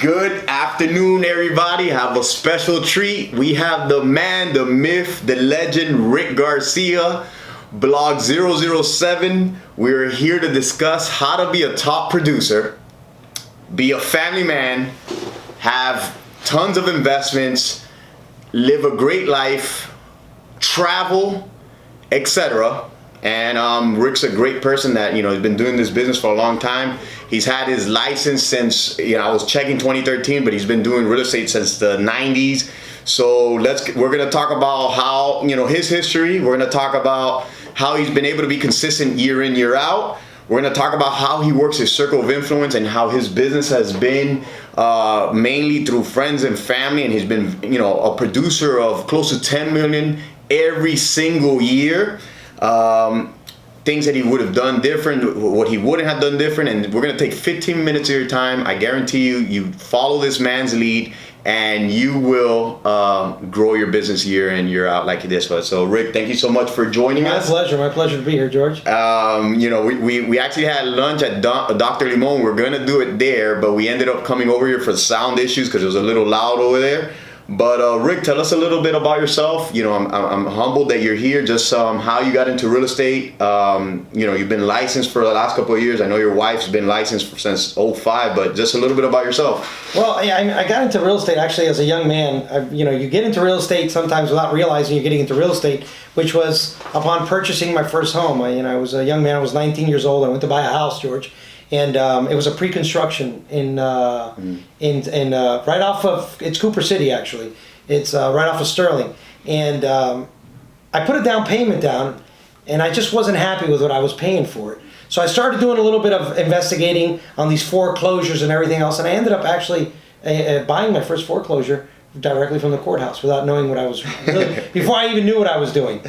Good afternoon, everybody. Have a special treat. We have the man, the myth, the legend, Rick Garcia, blog 007. We're here to discuss how to be a top producer, be a family man, have tons of investments, live a great life, travel, etc. And Rick's a great person that, he's been doing this business for a long time. He's had his license since, I was checking 2013, but he's been doing real estate since the 90s. So we're going to talk about how, his history. We're going to talk about how he's been able to be consistent year in, year out. We're going to talk about how he works his circle of influence and how his business has been mainly through friends and family. And he's been, a producer of close to 10 million every single year. Things that he would have done different, what he wouldn't have done different, and we're going to take 15 minutes of your time. I guarantee you follow this man's lead and you will grow your business year in, year out like this was. So Rick, thank you so much for joining us. My pleasure to be here, George. We actually had lunch at Dr. Limon. We're going to do it there, but we ended up coming over here for sound issues because it was a little loud over there. But Rick, tell us a little bit about yourself. I'm humbled that you're here. Just how you got into real estate. You've been licensed for the last couple of years. I know your wife's been licensed since '05, but just a little bit about yourself. Well, I got into real estate actually as a young man. You get into real estate sometimes without realizing you're getting into real estate, which was upon purchasing my first home. I was a young man. I was 19 years old. I went to buy a house, George. And it was a pre-construction in right off of, it's Cooper City actually. It's right off of Sterling. And I put a down payment down and I just wasn't happy with what I was paying for it. So I started doing a little bit of investigating on these foreclosures and everything else. And I ended up actually buying my first foreclosure directly from the courthouse without knowing what I was really, before I even knew what I was doing.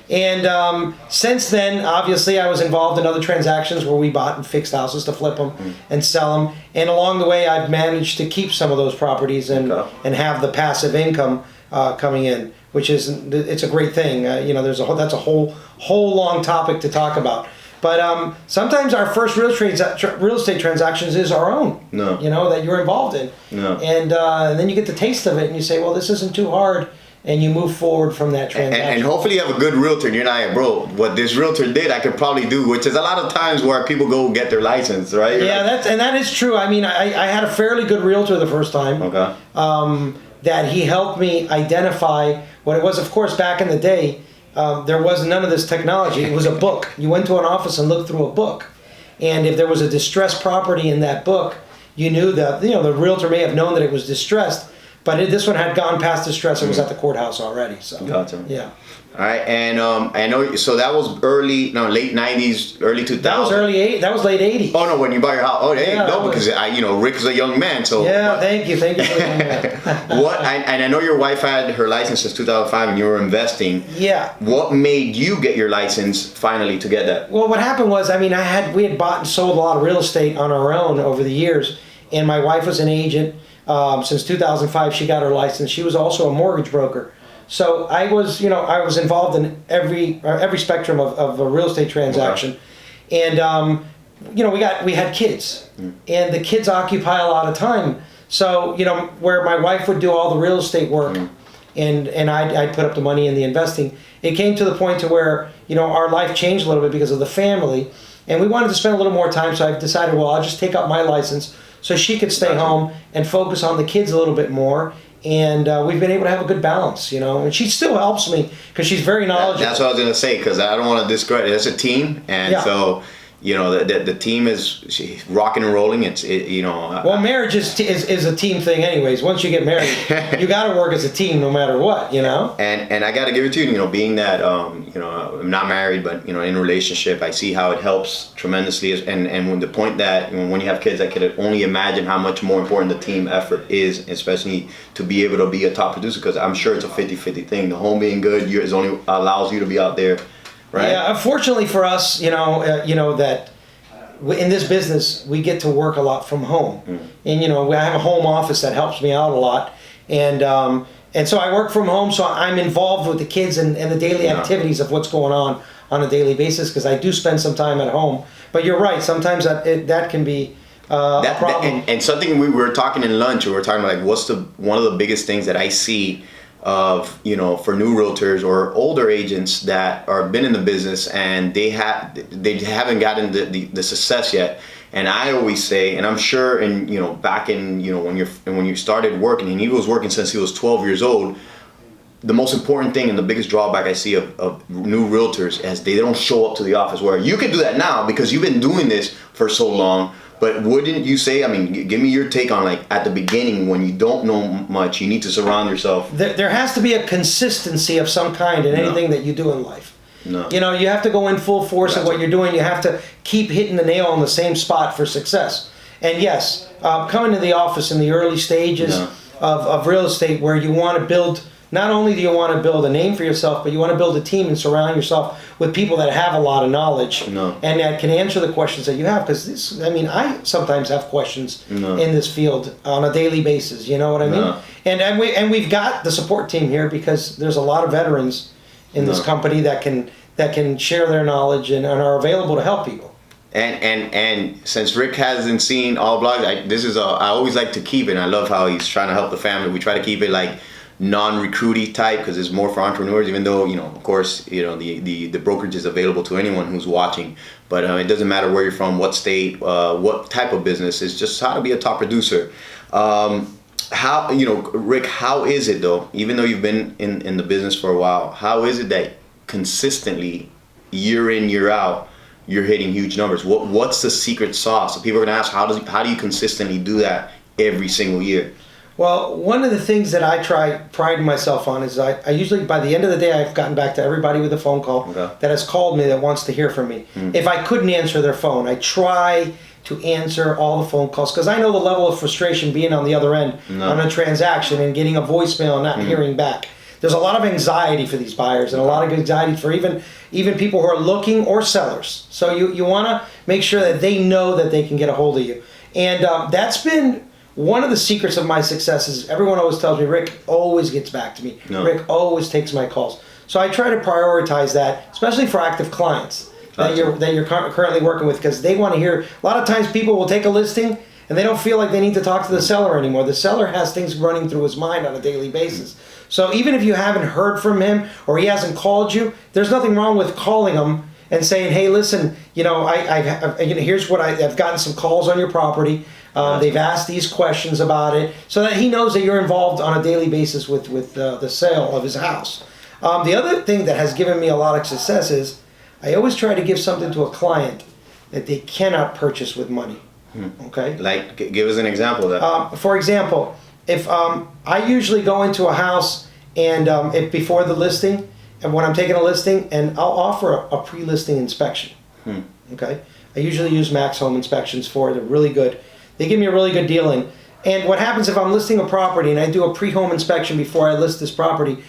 And since then, obviously, I was involved in other transactions where we bought and fixed houses to flip them and sell them. And along the way, I've managed to keep some of those properties and have the passive income coming in, which it's a great thing. That's a whole long topic to talk about. But sometimes our first real estate transactions is our own. No. That you're involved in. No. And then you get the taste of it, and you say, well, this isn't too hard. And you move forward from that transaction. And hopefully you have a good realtor and you're not like, bro, what this realtor did, I could probably do, which is a lot of times where people go get their license, right? Yeah, that is true. I mean, I had a fairly good realtor the first time. Okay. That he helped me identify what it was. Of course, back in the day, there was none of this technology. It was a book. You went to an office and looked through a book. And if there was a distressed property in that book, you knew that, the realtor may have known that it was distressed. But this one had gone past distress. It was at the courthouse already. So gotcha. Yeah. All right, and I know. So that was late '90s, early 2000s. That was That was late '80s. Oh no, when you bought your house. Oh, because Rick is a young man. So yeah, thank you for the young man. And I know your wife had her license since 2005, and you were investing. Yeah. What made you get your license finally to get that? Well, what happened was, we had bought and sold a lot of real estate on our own over the years, and my wife was an agent. Since 2005, she got her license. She was also a mortgage broker. So I was involved in every spectrum of a real estate transaction. Okay. And, we had kids. And the kids occupy a lot of time. So, where my wife would do all the real estate work and I'd put up the money in the investing, it came to the point to where, our life changed a little bit because of the family. And we wanted to spend a little more time, so I decided, well, I'll just take up my license so she could stay home and focus on the kids a little bit more. And we've been able to have a good balance, and she still helps me because she's very knowledgeable. That's what I was going to say, because I don't want to discredit. It's a team, and so the team is rocking and rolling. Well, marriage is a team thing, anyways. Once you get married, you got to work as a team, no matter what, And I got to give it to you, being that I'm not married, but in a relationship, I see how it helps tremendously. And when the point that when you have kids, I could only imagine how much more important the team effort is, especially to be able to be a top producer. Because I'm sure it's a 50-50 thing. The home being good is only allows you to be out there. Right. Yeah, unfortunately for us, that in this business we get to work a lot from home, and I have a home office that helps me out a lot, and so I work from home, so I'm involved with the kids and the daily activities of what's going on a daily basis because I do spend some time at home. But you're right, sometimes that can be problem. And something we were talking in lunch, we were talking about like what's one of the biggest things that I see of, for new realtors or older agents that are been in the business and they haven't gotten the success yet. And I always say, and I'm sure back in when you started working, and he was working since he was 12 years old, the most important thing and the biggest drawback I see of new realtors is they don't show up to the office, where you can do that now because you've been doing this for so long. But wouldn't you say, give me your take on, like, at the beginning when you don't know much, you need to surround yourself. There has to be a consistency of some kind in anything that you do in life. No. You have to go in full force of what you're doing. You have to keep hitting the nail on the same spot for success. And yes, coming to the office in the early stages of real estate, where you want to build, not only do you want to build a name for yourself, but you want to build a team and surround yourself with people that have a lot of knowledge and that can answer the questions that you have. Because I sometimes have questions in this field on a daily basis. You know what I mean? And we've got the support team here because there's a lot of veterans in this company that can share their knowledge and are available to help people. And since Rick hasn't seen all blogs, I always like to keep it. And I love how he's trying to help the family. We try to keep it like non-recruity type because it's more for entrepreneurs, even though of course the brokerage is available to anyone who's watching, but it doesn't matter where you're from, what state, what type of business. It's just how to be a top producer. How Rick, how is it though, even though you've been in the business for a while, how is it that consistently year in year out you're hitting huge numbers? What's the secret sauce? So people are gonna ask, how do you consistently do that every single year? Well, one of the things that I pride myself on is I usually, by the end of the day, I've gotten back to everybody with a phone call that has called me that wants to hear from me. If I couldn't answer their phone, I try to answer all the phone calls because I know the level of frustration being on the other end on a transaction and getting a voicemail and not hearing back. There's a lot of anxiety for these buyers and a lot of anxiety for even people who are looking or sellers. So you want to make sure that they know that they can get a hold of you. And that's been one of the secrets of my success. Is everyone always tells me, Rick always gets back to me. Rick always takes my calls. So I try to prioritize that, especially for active clients that you're currently working with, because they want to hear. A lot of times people will take a listing and they don't feel like they need to talk to the seller anymore. The seller has things running through his mind on a daily basis. So even if you haven't heard from him or he hasn't called you, there's nothing wrong with calling him and saying, hey, listen, here's what I've gotten some calls on your property. They've asked these questions about it, so that he knows that you're involved on a daily basis with the sale of his house. The other thing that has given me a lot of success is I always try to give something to a client that they cannot purchase with money. Okay? Like, give us an example of that. For example, if I usually go into a house and if before the listing, and when I'm taking a listing, and I'll offer a pre-listing inspection. Okay? I usually use Max Home Inspections for it. They're really good. They give me a really good deal in. And what happens if I'm listing a property and I do a pre-home inspection before I list this property,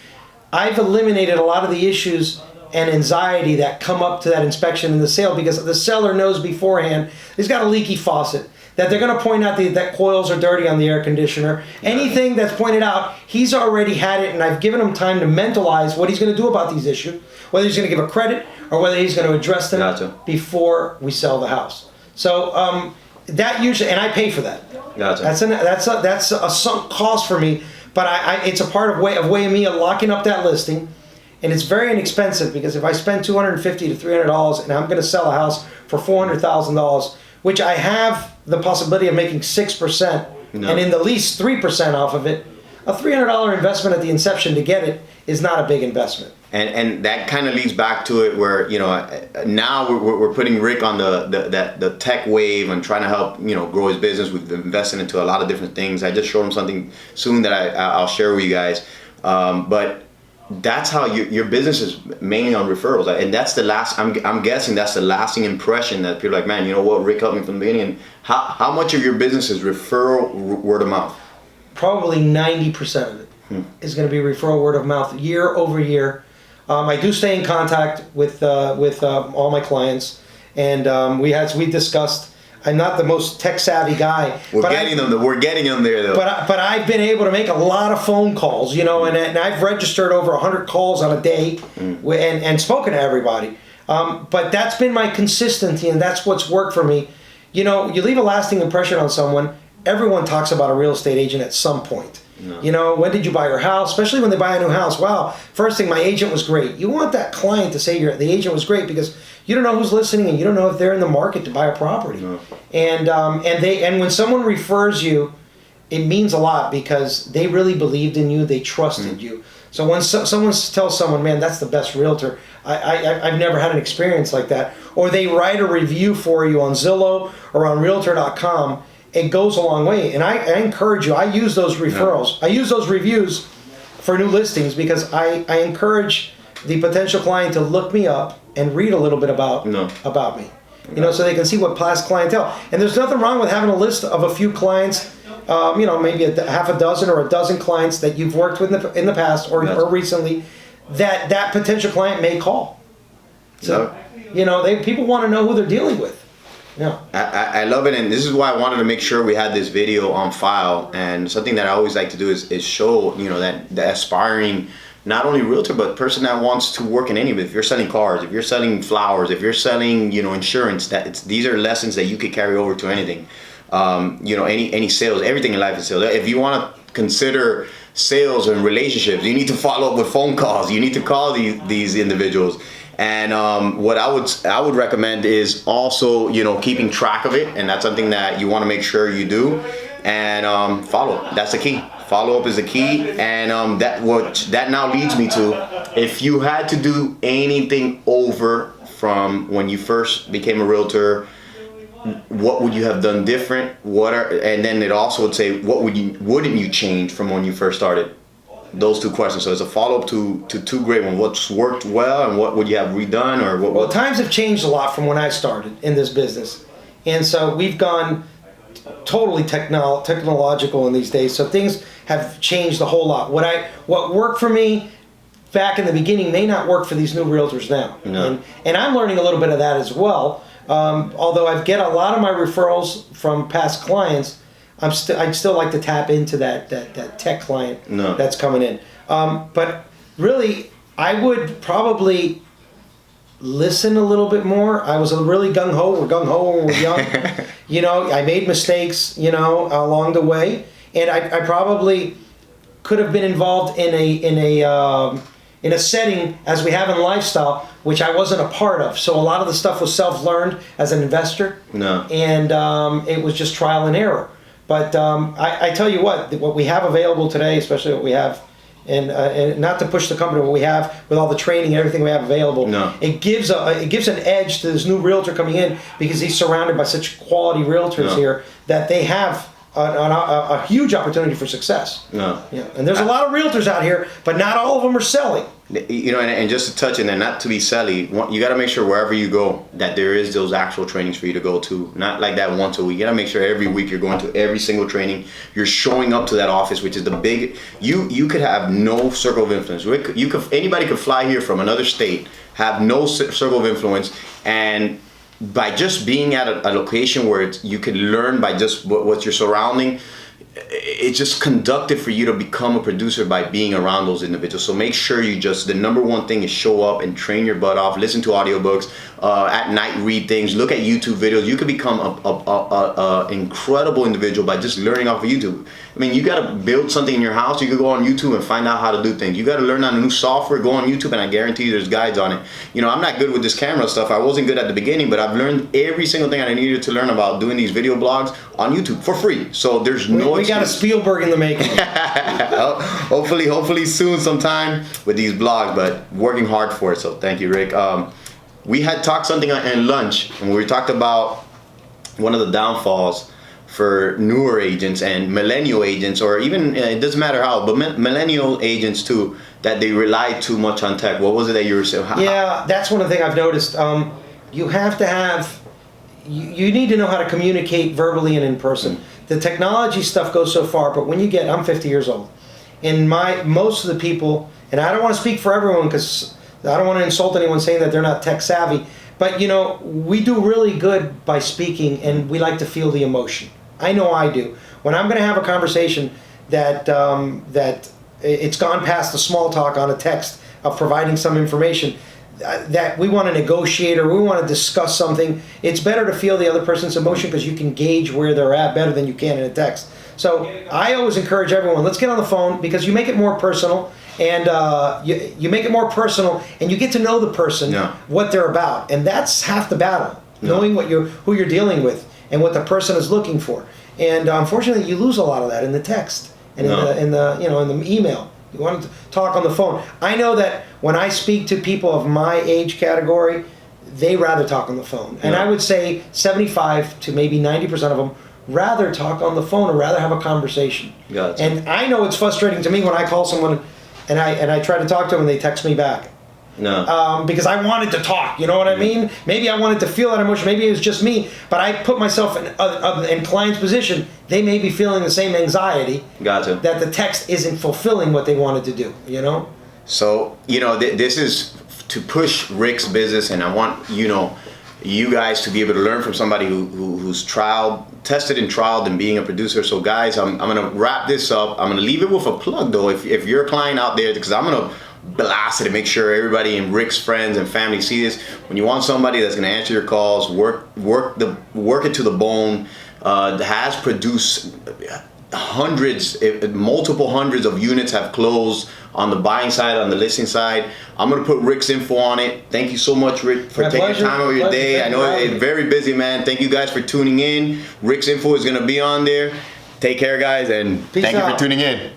I've eliminated a lot of the issues and anxiety that come up to that inspection and the sale, because the seller knows beforehand he's got a leaky faucet, that they're going to point out that coils are dirty on the air conditioner. Anything that's pointed out, he's already had it, and I've given him time to mentalize what he's going to do about these issues, whether he's going to give a credit or whether he's going to address them before we sell the house. So that usually, and I pay for that. That's a sunk cost for me, but it's a part of way of me locking up that listing. And it's very inexpensive, because if I spend $250 to $300 and I'm going to sell a house for $400,000, which I have the possibility of making 6% and in the least 3% off of it, a $300 investment at the inception to get it is not a big investment. And that kind of leads back to it where, now we're putting Rick on the tech wave and trying to help, grow his business. We've invested into a lot of different things. I just showed him something soon that I'll share with you guys. But that's how your business is mainly on referrals. And that's I'm guessing that's the lasting impression that people are like, man, you know what, Rick helped me from the beginning. And how much of your business is referral, word of mouth? Probably 90% of it is going to be referral, word of mouth, year over year. I do stay in contact with all my clients, and we discussed. I'm not the most tech savvy guy. We're getting them there though. But I've been able to make a lot of phone calls, and I've registered over 100 calls on a day, and spoken to everybody. But that's been my consistency, and that's what's worked for me. you know, you leave a lasting impression on someone. Everyone talks about a real estate agent at some point. No. You know, when did you buy your house? Especially when they buy a new house. Wow, first thing, my agent was great. You want that client to say the agent was great because you don't know who's listening and you don't know if they're in the market to buy a property. No. And when someone refers you, it means a lot because they really believed in you. They trusted you. So when someone tells someone, man, that's the best realtor, I've never had an experience like that. Or they write a review for you on Zillow or on Realtor.com, it goes a long way. And I encourage you, I use those referrals. I use those reviews for new listings because I encourage the potential client to look me up and read a little bit about me. You know, so they can see what past clientele. And there's nothing wrong with having a list of a few clients, you know, maybe half a dozen or a dozen clients that you've worked with in the past or recently that potential client may call. So, you know, people want to know who they're dealing with. Yeah. I love it, and this is why I wanted to make sure we had this video on file. And something that I always like to do is show, you know, that the aspiring, not only realtor, but person that wants to work in any of it. If you're selling cars, if you're selling flowers, if you're selling, you know, insurance, these are lessons that you could carry over to anything. You know, any sales, everything in life is sales. If you want to consider sales and relationships, you need to follow up with phone calls. You need to call these individuals. And what I would recommend is also, you know, keeping track of it, and that's something that you want to make sure you do. And follow. That's the key. Follow up is the key. And that now leads me to, if you had to do anything over from when you first became a realtor, what would you have done different? And then it also would say, wouldn't you change from when you first started? Those two questions. So it's a follow-up to two great ones. What's worked well and what would you have redone, or what? Well, times have changed a lot from when I started in this business. And so we've gone totally technological in these days. So things have changed a whole lot. What worked for me back in the beginning may not work for these new realtors now. No. And I'm learning a little bit of that as well. Although I get a lot of my referrals from past clients, I'd still like to tap into that tech client that's coming in. But really, I would probably listen a little bit more. I was really gung-ho. We're gung-ho when we're young. You know, I made mistakes, you know, along the way. And I probably could have been involved in a setting as we have in lifestyle, which I wasn't a part of. So a lot of the stuff was self-learned as an investor. And it was just trial and error. But I tell you what we have available today, especially what we have, and not to push the company, what we have with all the training and everything we have available, it gives an edge to this new realtor coming in because he's surrounded by such quality realtors here that they have a huge opportunity for success. Yeah. And there's a lot of realtors out here, but not all of them are selling. You know, and just to touch in there, not to be selly, you got to make sure wherever you go that there is those actual trainings for you to go to. Not like that once a week. You got to make sure every week you're going to every single training. You're showing up to that office, which is the big. You could have no circle of influence. Anybody could fly here from another state, have no circle of influence, and by just being at a location where you can learn by just what you're surrounding, it's just conductive for you to become a producer by being around those individuals. So make sure the number one thing is show up and train your butt off, listen to audiobooks, at night read things, look at YouTube videos. You could become a incredible individual by just learning off of YouTube. I mean, you got to build something in your house, you could go on YouTube and find out how to do things. You got to learn on a new software, go on YouTube, and I guarantee you there's guides on it. You know, I'm not good with this camera stuff. I wasn't good at the beginning, but I've learned every single thing I needed to learn about doing these video blogs on YouTube for free. So there's no We got a Spielberg in the making. Hopefully soon sometime with these blogs, but working hard for it. So thank you, Rick. We had talked something in lunch, and we talked about one of the downfalls for newer agents and millennial agents, or even, it doesn't matter how, but millennial agents too, that they rely too much on tech. What was it that you were saying? Yeah, that's one of the things I've noticed. You have to have, you need to know how to communicate verbally and in person. The technology stuff goes so far, but when I'm 50 years old, and most of the people, and I don't want to speak for everyone because I don't want to insult anyone saying that they're not tech savvy, but you know, we do really good by speaking, and we like to feel the emotion. I know I do. When I'm going to have a conversation that it's gone past the small talk on a text of providing some information, that we want to negotiate or we want to discuss something, it's better to feel the other person's emotion because you can gauge where they're at better than you can in a text. So I always encourage everyone, let's get on the phone because you make it more personal. And you make it more personal, and you get to know the person, what they're about, and that's half the battle. Knowing who you're dealing with and what the person is looking for. And unfortunately, you lose a lot of that in the text and in the email. You want to talk on the phone. I know that when I speak to people of my age category, they rather talk on the phone, and I would say 75 to maybe 90% of them rather talk on the phone or rather have a conversation. Gotcha. And I know it's frustrating to me when I call someone. And I try to talk to them and they text me back. No. Because I wanted to talk, you know what I mean? Maybe I wanted to feel that emotion. Maybe it was just me. But I put myself in client's position. They may be feeling the same anxiety. Gotcha. That the text isn't fulfilling what they wanted to do, you know? So, this is to push Rick's business, and I want, you guys to be able to learn from somebody who's tested and trialed in being a producer. So guys, I'm gonna wrap this up. I'm gonna leave it with a plug though. If you're a client out there, because I'm gonna blast it to make sure everybody and Rick's friends and family see this. When you want somebody that's gonna answer your calls, work it to the bone, has produced multiple hundreds of units have closed on the buying side, on the listing side. I'm gonna put Rick's info on it. Thank you so much, Rick, for taking time out of your day. I know it's very busy, man. Thank you guys for tuning in. Rick's info is gonna be on there. Take care, guys, and thank you for tuning in.